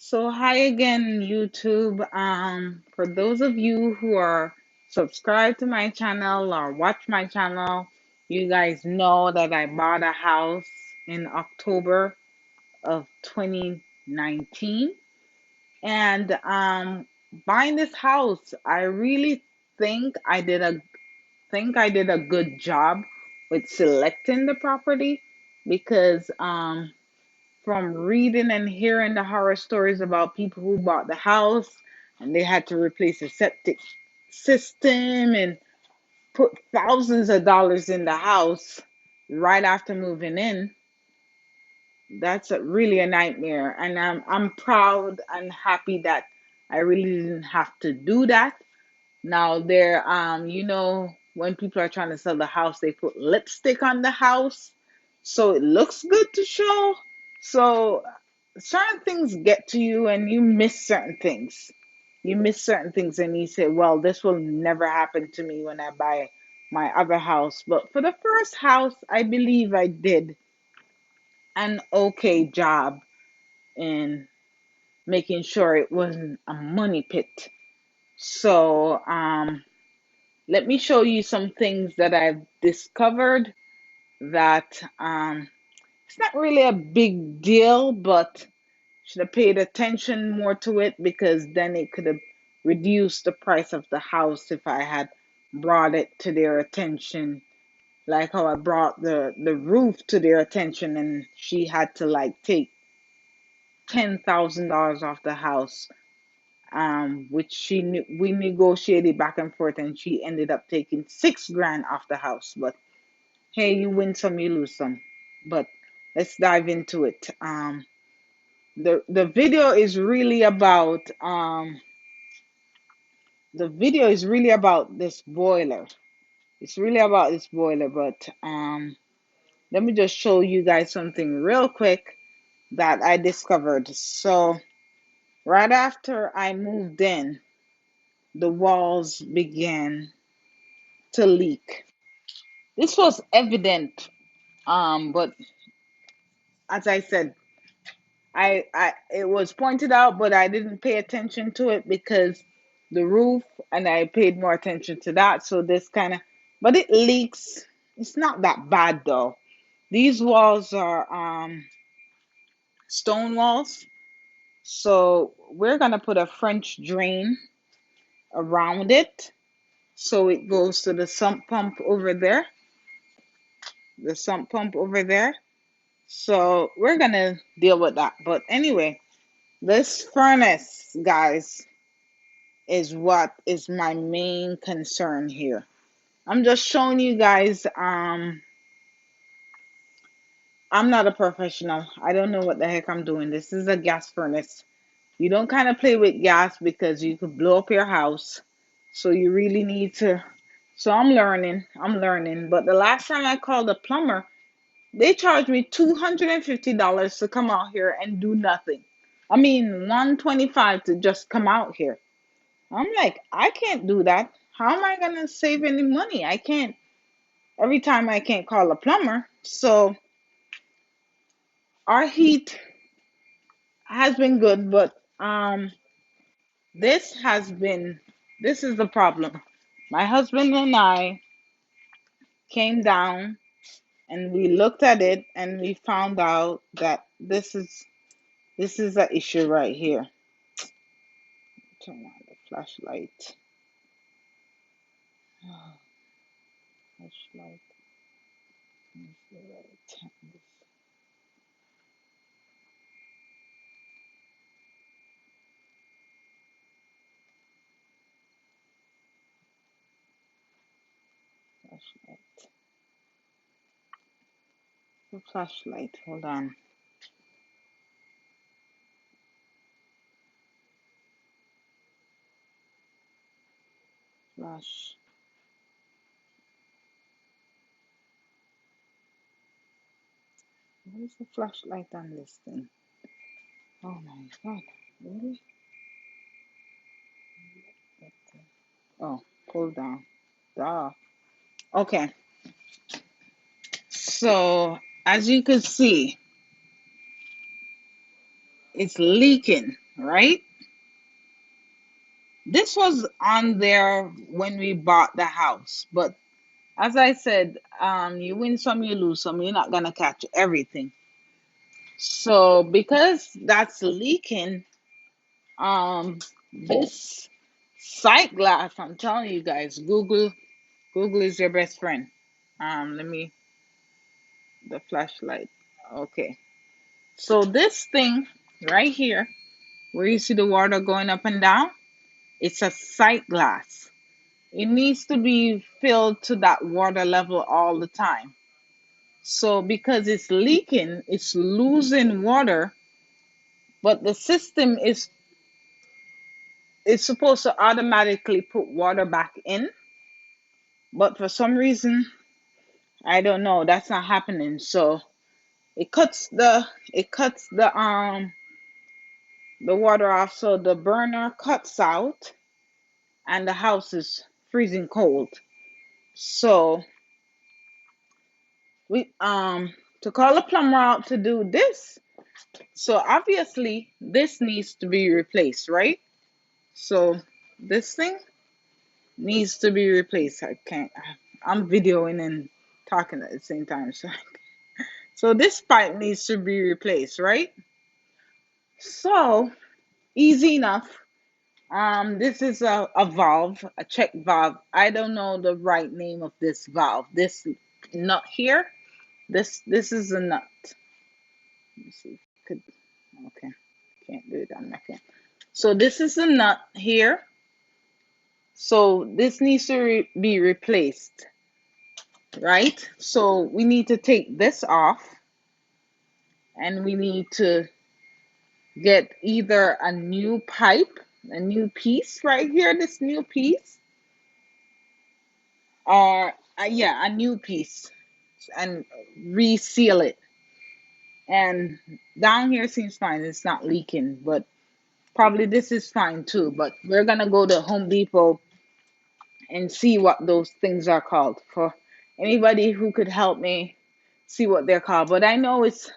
So hi again, YouTube. For those of you who are subscribed to my channel or watch my channel, you guys know that I bought a house in October of 2019. And buying this house, I really think I did a good job with selecting the property because from reading and hearing the horror stories about people who bought the house and they had to replace the septic system and put thousands of dollars in the house right after moving in. That's really a nightmare. And I'm proud and happy that I really didn't have to do that. Now there, when people are trying to sell the house, they put lipstick on the house so it looks good to show. So certain things get to you and you miss certain things. You miss certain things and you say, well, this will never happen to me when I buy my other house. But for the first house, I believe I did an okay job in making sure it wasn't a money pit. So, let me show you some things that I've discovered that it's not really a big deal, but should have paid attention more to it because then it could have reduced the price of the house if I had brought it to their attention, like how I brought the roof to their attention and she had to like take $10,000 off the house, which we negotiated back and forth, and she ended up taking 6 grand off the house. But hey, you win some, you lose some. But let's dive into it. The video is really about this boiler. It's really about this boiler, but let me just show you guys something real quick that I discovered. So right after I moved in, the walls began to leak. This was evident, but as I said, I it was pointed out, but I didn't pay attention to it because the roof, and I paid more attention to that. So this kind of, but it leaks. It's not that bad though. These walls are stone walls. So we're gonna put a French drain around it. So it goes to the sump pump over there. The sump pump over there. So we're gonna deal with that. But anyway, this furnace, guys, is what is my main concern here. I'm just showing you guys, I'm not a professional. I don't know what the heck I'm doing. This is a gas furnace. You don't kind of play with gas because you could blow up your house. So you really need to. So I'm learning. I'm learning. But the last time I called a plumber, they charged me $250 to come out here and do nothing. I mean, 125 to just come out here. I'm like, I can't do that. How am I gonna save any money? I can't. Every time I can't call a plumber. So our heat has been good, but this has been this is the problem. My husband and I came down and we looked at it and we found out that this is an issue right here. Turn on the flashlight. Flashlight. Is the right flashlight. The flashlight. Hold on. Flash. Where's the flashlight on this thing? Oh my god. Really? Oh, pull down. Duh. Okay. So as you can see, it's leaking. right? This was on there when we bought the house, but as I said, you win some, you lose some. You're not gonna catch everything. So because that's leaking, this sight glass, I'm telling you guys, Google is your best friend. Let me the flashlight. Okay. So this thing right here, where you see the water going up and down, it's a sight glass. It needs to be filled to that water level all the time. So because it's leaking, it's losing water, but the system is supposed to automatically put water back in, but for some reason, I don't know, that's not happening. So it cuts the water off, so the burner cuts out and the house is freezing cold. So we to call a plumber out to do this. So obviously this needs to be replaced, right? So this thing needs to be replaced. I can't. I'm videoing and talking at the same time. So this pipe needs to be replaced, right? So easy enough. This is a valve, a check valve. I don't know the right name of this valve. This nut here. This is a nut. Let me see. Could okay. Can't do it on my phone. So this is a nut here. So this needs to be replaced, right? So we need to take this off and we need to get either a new pipe, a new piece right here, this new piece, or yeah, a new piece and reseal it. And down here seems fine. It's not leaking, but probably this is fine too. But we're gonna go to Home Depot and see what those things are called for anybody who could help me see what they're called. But I know it's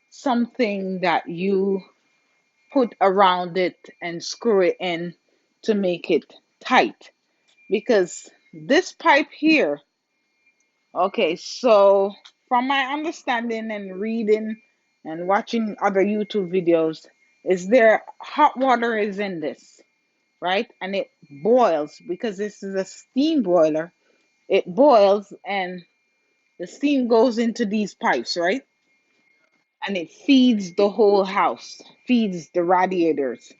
something that you put around it and screw it in to make it tight. Because this pipe here, okay, so from my understanding and reading and watching other YouTube videos, is there hot water is in this, right? And it boils because this is a steam boiler. It boils and the steam goes into these pipes, right? And it feeds the whole house, feeds the radiators.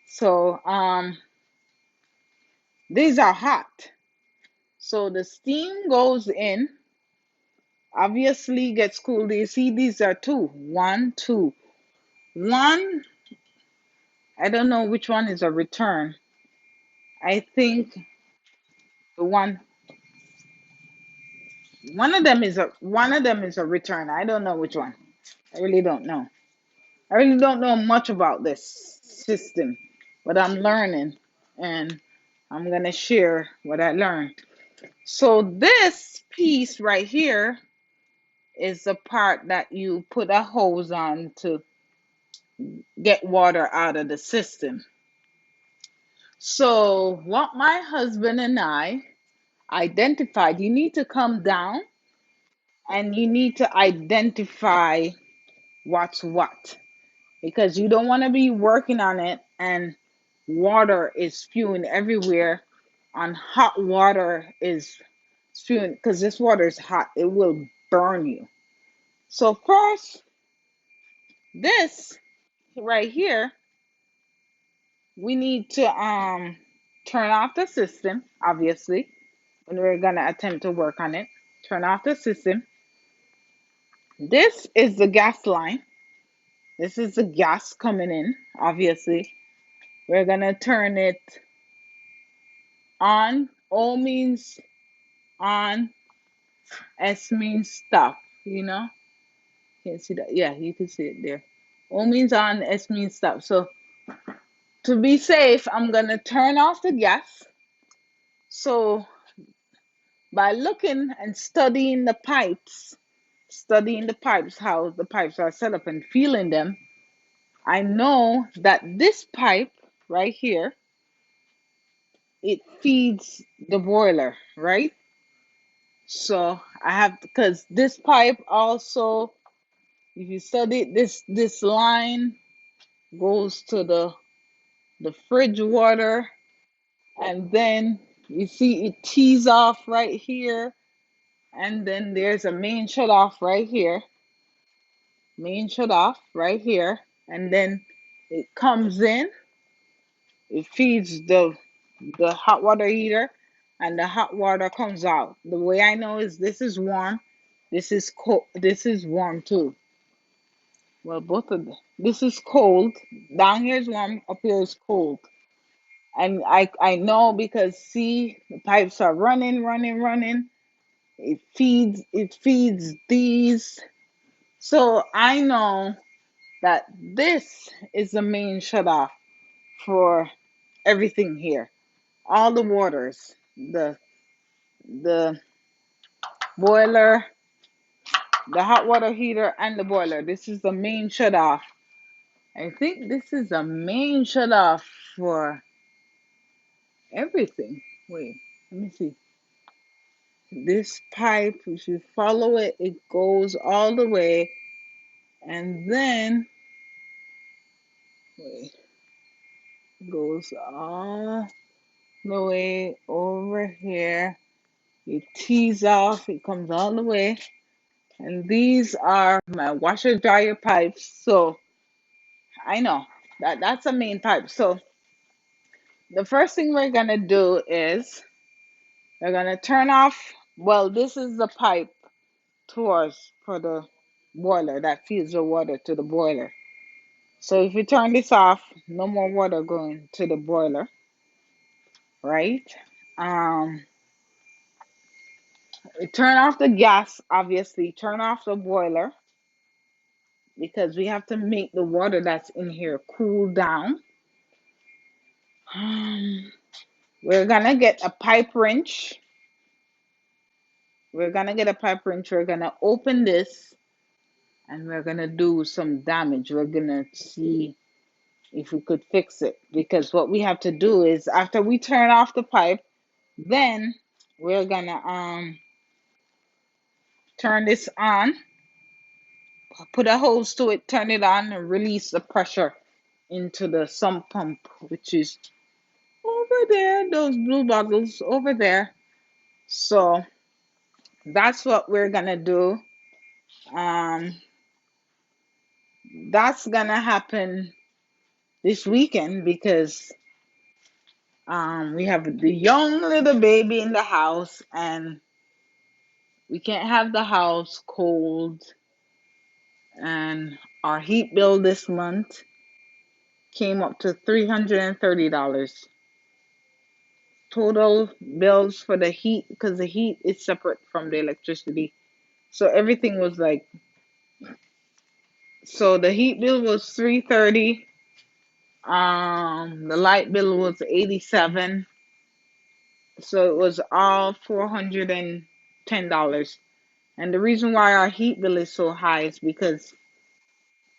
So these are hot. So the steam goes in, obviously gets cooled. You see, these are two. One, two. One, I don't know which one is a return. I think the one of them is a return. I don't know which one. I really don't know. I really don't know much about this system, but I'm learning and I'm gonna share what I learned. So this piece right here is the part that you put a hose on to get water out of the system. So what my husband and I identified, you need to come down and you need to identify what's what because you don't want to be working on it and water is spewing everywhere and hot water is spewing because this water is hot. It will burn you. So first, this right here, we need to turn off the system, obviously, when we're gonna attempt to work on it. Turn off the system. This is the gas line. This is the gas coming in, obviously. We're gonna turn it on. O means on, S means stop, you know? Can't see that. Yeah, you can see it there. O means on, S means stop. So to be safe, I'm gonna turn off the gas. So by looking and studying the pipes, how the pipes are set up and feeling them, I know that this pipe right here, it feeds the boiler, right? So I have, because this pipe also, if you study this line goes to the fridge water, and then you see it tees off right here, and then there's a main shut off right here, main shut off right here, and then it comes in, it feeds the hot water heater, and the hot water comes out. The way I know is this is warm, this is cold, this is warm too. Well, both of them. This is cold. Down here is warm, up here is cold. And I know because see the pipes are running, running, running. It feeds these. So I know that this is the main shut off for everything here. All the waters, the boiler, the hot water heater, and the boiler. This is the main shut off. I think this is the main shut off for everything. Wait, let me see. This pipe, if you follow it, it goes all the way, and then wait, it goes all the way over here. It tees off, it comes all the way, and these are my washer dryer pipes. So I know that that's a main pipe. So the first thing we're gonna do is we're gonna turn off. Well, this is the pipe towards for the boiler that feeds the water to the boiler. So if you turn this off, no more water going to the boiler, right? Um, turn off the gas, obviously. Turn off the boiler because we have to make the water that's in here cool down. Um, we're gonna get a pipe wrench. We're gonna get a pipe wrench. We're gonna open this and we're gonna do some damage. We're gonna see if we could fix it because what we have to do is after we turn off the pipe, then we're gonna turn this on, put a hose to it, turn it on, and release the pressure into the sump pump, which is over there, those blue bottles over there. So that's what we're gonna do. Um, that's gonna happen this weekend because we have the young little baby in the house and we can't have the house cold. And our heat bill this month came up to $330. Total bills for the heat, because the heat is separate from the electricity. So everything was like, so the heat bill was 330. The light bill was 87. So it was all $410. And the reason why our heat bill is so high is because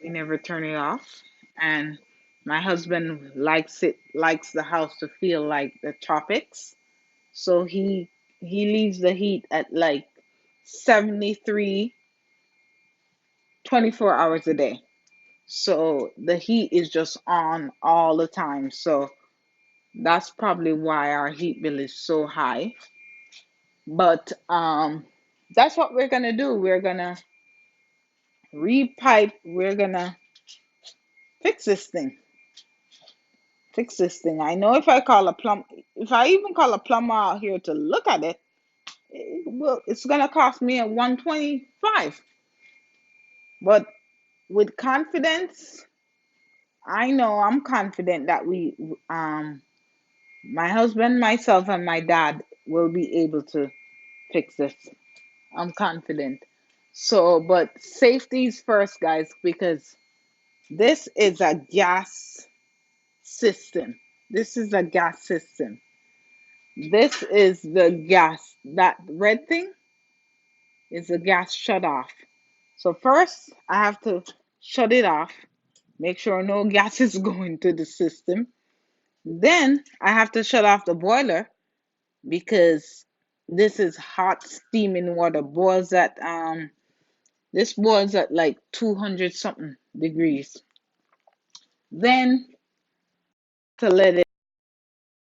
we never turn it off. And my husband likes the house to feel like the tropics. So he leaves the heat at like 73 24 hours a day. So the heat is just on all the time. So that's probably why our heat bill is so high. But that's what we're gonna do. We're gonna repipe. We're gonna fix this thing. Fix this thing. I know if I even call a plumber out here to look at it, it's gonna cost me a 125. But with confidence, I know I'm confident that my husband, myself, and my dad will be able to fix this. I'm confident. So, but safety is first, guys, because this is a gas system. This is a gas system. This is the gas. That red thing is the gas shut off. So first, I have to shut it off. Make sure no gas is going to the system. Then I have to shut off the boiler because this is hot steaming water. This boils at like 200 something degrees. Then to let it